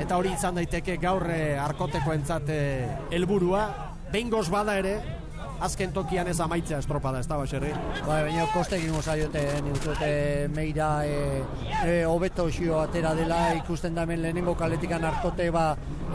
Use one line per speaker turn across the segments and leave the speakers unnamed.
eta hori izan daiteke gaur Arkotekoentzat helburua, behingoz bada ere, azken tokian ez amaitzea estropada, ez da, Baserri?
Baina koste egingo zaiote, Meira hobeto xio atera dela, ikusten da hemen lehenengo kaletikan Arkote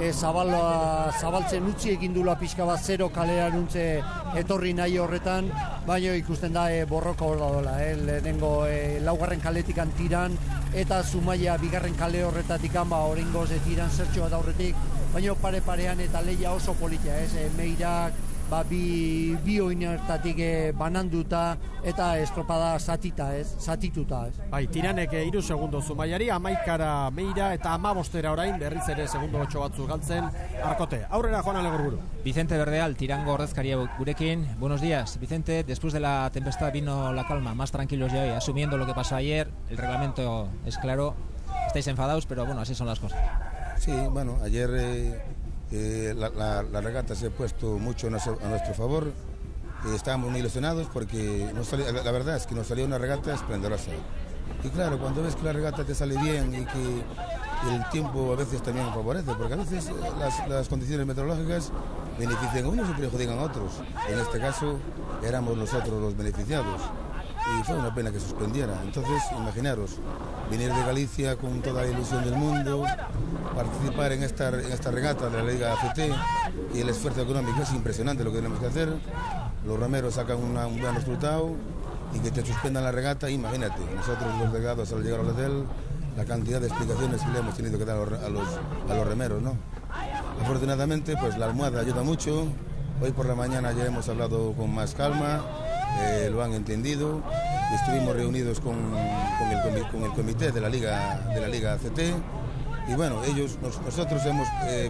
zabaltzen utzi egindula pixka bat 0 kaleraruntze etorri nahi horretan, baina ikusten da borroka hor da dola, lehenengo laugarren kaletikan tiran, eta Zumaia bigarren kale horretatik oringoz tiran zertxoa da horretik, baina pare-parean eta lehia oso politia, Meirak bi oinertatik bananduta eta estropada zatituta.
Bai, Tiranek 3 segundo Zumaiari, 11 Meira eta 15 orain berriz ere segundo 8 batzu galtzen Arkote. Aurrera Juan Alegorburu.
Vicente Verdeal, Tirango ordezkaria gurekin. Buenos días, Vicente. Después de la tempestad vino la calma, más tranquilos ya hoy, asumiendo lo que pasó ayer. El reglamento es claro. Estáis enfadados, pero bueno, así son las cosas.
Sí, bueno, ayer la regata se ha puesto mucho a nuestro favor. Estábamos muy ilusionados porque la verdad es que nos salió una regata esplendorosa. Y claro, cuando ves que la regata te sale bien y que el tiempo a veces también favorece, porque a veces las condiciones meteorológicas benefician a unos y perjudican a otros. En este caso éramos nosotros los beneficiados y fue una pena que suspendiera. Entonces, imaginaros, venir de Galicia con toda la ilusión del mundo, participar en esta regata de la Liga ACT, y el esfuerzo económico es impresionante lo que tenemos que hacer. Los remeros sacan un buen resultado y que te suspendan la regata, imagínate. Nosotros los delegados al llegar al hotel, la cantidad de explicaciones que le hemos tenido que dar a los remeros, ¿no? Afortunadamente, pues la almohada ayuda mucho. Hoy por la mañana ya hemos hablado con más calma, lo han entendido. Estuvimos reunidos con el comité de la Liga ACT y bueno, nosotros hemos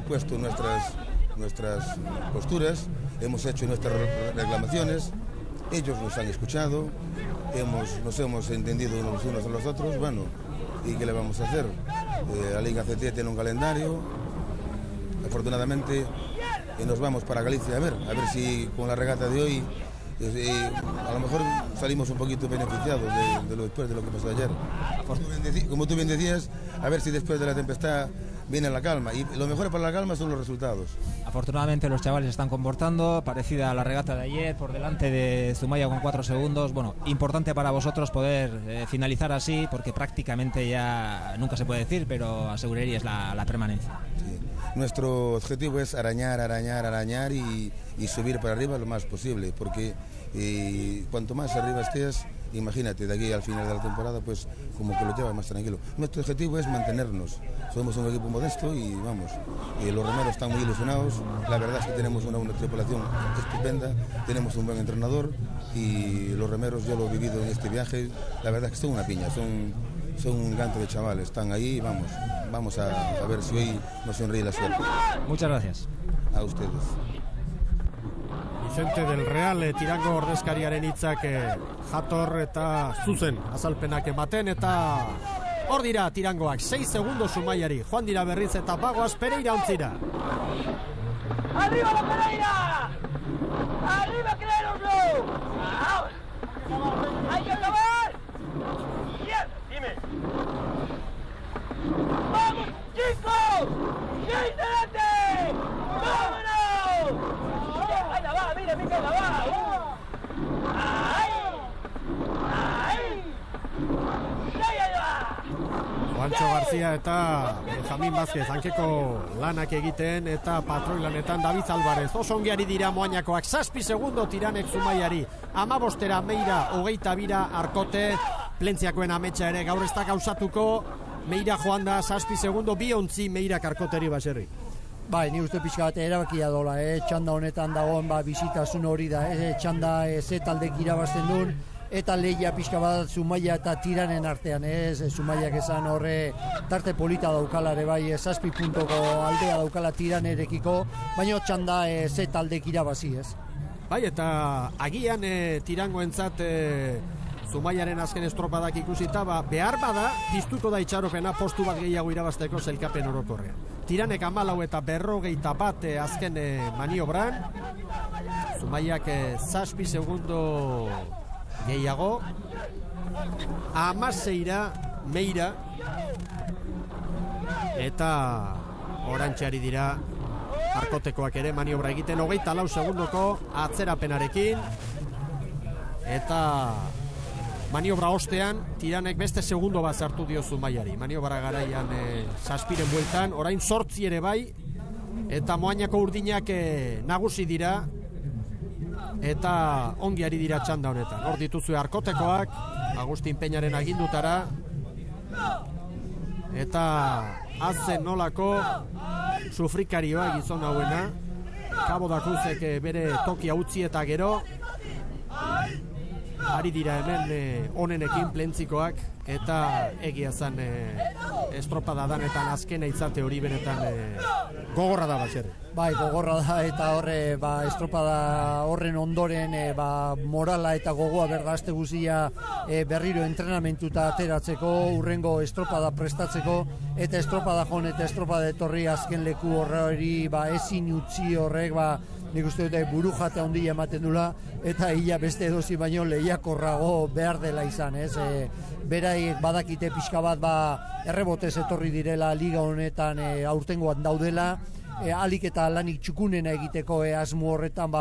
puesto nuestras posturas, hemos hecho nuestras reclamaciones, ellos nos han escuchado, nos hemos entendido los unos a los otros, bueno, ¿y qué le vamos a hacer? La Liga ACT tiene un calendario, afortunadamente nos vamos para Galicia a ver si con la regata de hoy a lo mejor salimos un poquito beneficiados después de lo que pasó ayer. Como tú bien decías, a ver si después de la tempestad viene la calma, y lo mejor para la calma son los resultados.
Afortunadamente los chavales se están comportando, parecida a la regata de ayer, por delante de Zumaia con 4 segundos. Bueno, importante para vosotros poder finalizar así, porque prácticamente ya nunca se puede decir, pero aseguraríais la permanencia.
Sí. Nuestro objetivo es arañar y subir para arriba lo más posible, porque cuanto más arriba estés, imagínate, de aquí al final de la temporada, pues como que lo llevas más tranquilo. Nuestro objetivo es mantenernos. Somos un equipo modesto y vamos, los remeros están muy ilusionados. La verdad es que tenemos una tripulación estupenda, tenemos un buen entrenador y los remeros, yo lo he vivido en este viaje, la verdad es que son una piña, son un canto de chavales, están ahí y vamos a ver si hoy nos sonríe la suerte.
Muchas gracias.
A ustedes.
Vicente del Real, Tirango ordezkariaren hitzak jator eta zuzen azalpenak ematen, eta hor dira Tirangoak 6 segundo Zumaiari, joan dira berriz eta bagoaz Pereira ontzira.
¡Arriba la Pereira! ¡Arriba Quereroslo! ¡Hay que acabar! ¡Bien! ¡Dime! ¡Vamos, chicos! ¡6 delante! ¡Vámonos! ¡Ahí la va! ¡Mira, mira, la va! ¡Ahí! ¡Ahí! ¡Ahí va!
Juancho García eta Benjamin Vázquez hankeko lanak egiten, eta patroi lanetan David Alvarez. Oso ongiari dira Moañakoak, 7 segundo Tiranek Zumaiari, 15 Meira, 22 Arkote. Plentziakoen ametsa ere gaur ez da gauzatuko. Meira joan da 7 segundo, 2 ontzi Meirak Arkoteri, Baserri.
Bai, ni uste pixka bat erabakia dola, txanda honetan dagoen bizitasun hori da, txanda ze taldek irabazten duen, eta lehia pixka bat Zumaia eta Tiranen artean, Zumaiak esan horre tarte polita daukalare, bai, 7 puntoko aldea daukala Tiranerekiko, baina txanda ze taldek irabazi, ez?
Bai, eta agian Tirangoentzat Zumaiaren azken estropadak ikusita, behar bada piztuko da itxaropena postu bat gehiago irabazteko sailkapen orokorrean. Tiranek 14 eta 51 azken maniobran, Zumaiak 7 segundo gehiago, 16 Meira eta orantxeari dira arkotekoak ere maniobra egiten 24 segundoko atzerapenarekin, eta maniobra ostean Tiranek beste segundo bat sartu dio Zumaiari. Maniobra garaian 7 bueltan, orain 8 ere bai, eta Moañako urdinak nagusi dira eta ongi ari dira txanda honetan. Hor dituzue arkotekoak Agustin Peñaren agindutara, eta azen nolako sufrikarioa gizon hauena. Cabo da Cruzek bere tokia utzi eta gero ari dira hemen onenekin plentzikoak, eta egia zan estropada danetan azkena izate hori benetan gogorra da batxer.
Bai, gogorra da, eta horre estropada horren ondoren morala eta gogoa berdazte guzia berriro entrenamentuta ateratzeko, urrengo estropada prestatzeko, eta estropada joan eta estropada etorri azken leku horri ezin utzi horrek nik uste dute buru jate handia ematen dula, eta ia beste edozi baino lehiakorrago behar dela izan, ez? Beraiek badakite pixka bat errebotez etorri direla liga honetan aurtengoan daudela, alik eta lanik txukunena egiteko asmo horretan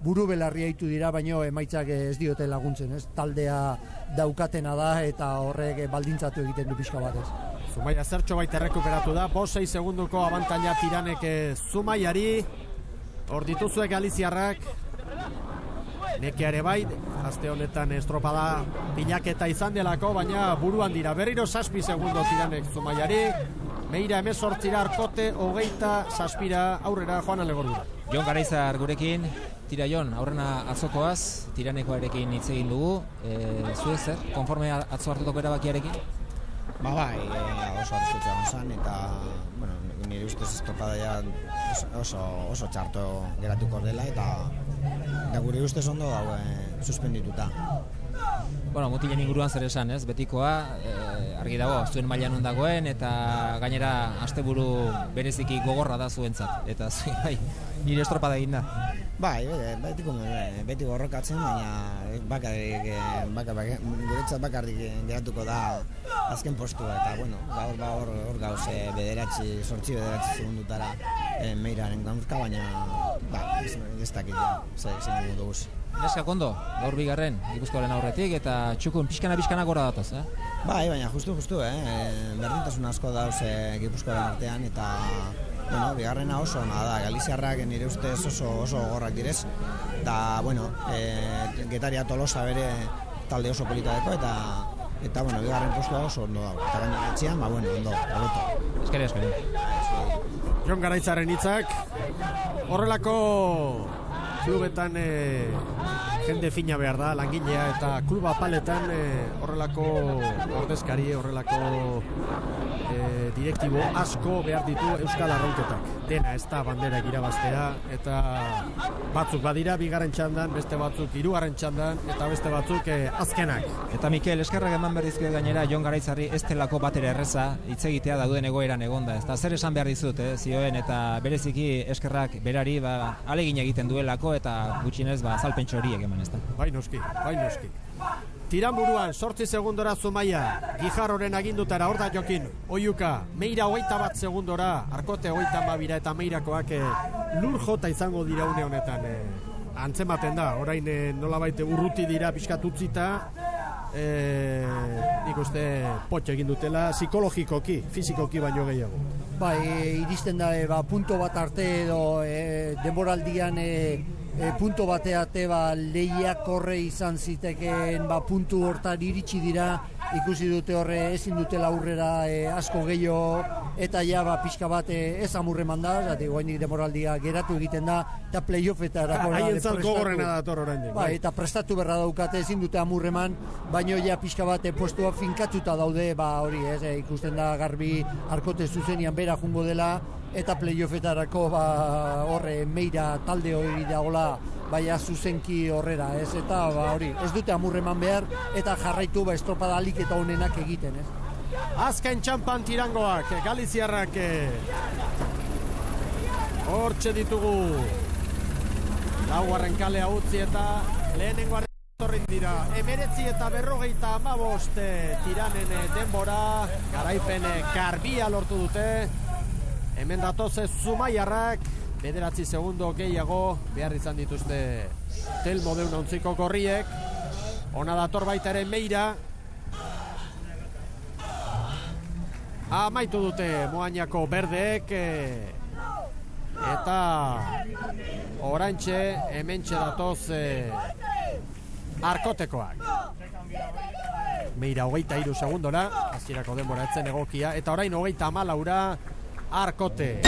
buru belarri haitu dira, baino emaitzak ez diote laguntzen, ez? Taldea daukatena da, eta horrek baldintzatu egiten du pixka bat, ez?
Zumaia zertxo baita errekuperatu da, 6 segundoko abantaila Tiranek Zumaiari. Hor dituzue Galiziarrak, nekeare bai, aste honetan estropada bilaketa izan delako, baina buruan dira. Berriro 7 segundo Tiranek Zumaiari, Meira 18 arkote, 27 aurrera Joan Alegordura.
Jon Garaizar gurekin, tira Jon, aurrena atzokoaz, Tiranekoarekin hitz egin dugu, zu zer, konforme atzo hartutako erabakiarekin?
Bai, oso arriskutsua gonzan, eta, bueno, nire ustez estropada oso txarto geratuko dela, eta gure ustez ondo dago suspendituta.
Bueno, mutilen inguruan zer esan, ez? Betikoa, argi dago, zuen mailan dagoen, eta gainera asteburu bereziki gogorra da zuentzat, eta bai, nire estropada egin da.
Bai, beti borrokatzen, baina guretzat bakarrik geratuko da azken postua, eta bueno, hor gauz bederatzi segundutara Meiraren gaurka, baina ez dakit zein dugu.
Neskak ondo, gaur bigarren, Gipuzkoaren aurretik, eta txukun pixkana gora datoz,
Bai, baina justu, berdintasun asko dauz Gipuzkoaren artean, eta bueno, bigarrena oso ona da, Galiziarrak nire ustez oso gorrak direz, eta, bueno, Getaria Tolosa bere talde oso polita deko, eta bueno, bigarren postua oso ondo dago, eta gaina atxian, bueno, ondo, agoto.
Eskeri.
Jon Garaitzaren hitzak, horrelako klubetan jende fina behar da, langilea, eta kluba paletan horrelako ordezkari, horrelako direktibo asko behar ditu Euskal Arraunketak. Dena ez da banderak irabaztea, eta batzuk badira bigarren txandan, beste batzuk hirugarren txandan, eta beste batzuk azkenak.
Eta Mikel, eskerrak eman berdizko gainera Jon Garaitzarri ez delako batera erreza, hitz egitea dauden egoeran egonda. Eta zer esan behar dizut, zioen, eta bereziki eskerrak berari alegin egiten duelako, eta gutxinez azalpentxo horiek eman, ez da?
Bai noski. Tiran buruan, 8 segundora Zumaia, Gijarroren agindutara, hor da jokin, Oiuka, Meira 21 segundora, Arkote 32 eta Meirakoak lur jota izango dira une honetan. Antzematen da, orain nolabait urruti dira pixkat utzita, nik uste potxo egin dutela, psikologikoki, fizikoki baino gehiago.
Bai, iristen da, punto bat arte edo denboraldian punto bateate lehiakorre izan zitekeen puntu hortan iritsi dira, ikusi dute horre ezin dutela aurrera asko gehiago, eta ja pixka bat ez amurre manda, zati guainik demoraldia geratu egiten da, eta playoffetarako
haien zalko gorrena dator orain.
Eta prestatu berra daukate, ezin dute amurreman, baino ja pixka bat postua finkatuta daude, hori ikusten da garbi Arkote zuzenian bera jungo dela, eta playoffetarako horre Meira talde hori dagoela baina zuzenki horrera, ez? Eta hori, ez dute amurreman behar, eta jarraitu estropada alik eta honenak egiten, ez?
Azken txampan Tirangoak, Galiziarrak hortxe ditugu laugarren kalea utzi eta lehenengo arretorrin dira 19 eta 45 Tiranen denbora, garaipen garbia lortu dute, Hemen datoz ez Zumaiarrak, 9 segundo gehiago behar izan dituzte Telmo deun ontziko korriek. Ona dator baita ere Meira. Amaitu dute Moañako berdeek eta orantxe hementxe datoz Arkotekoak. Meira 23 segundora, hasierako denbora etzen egokia, eta orain 34 Arkote.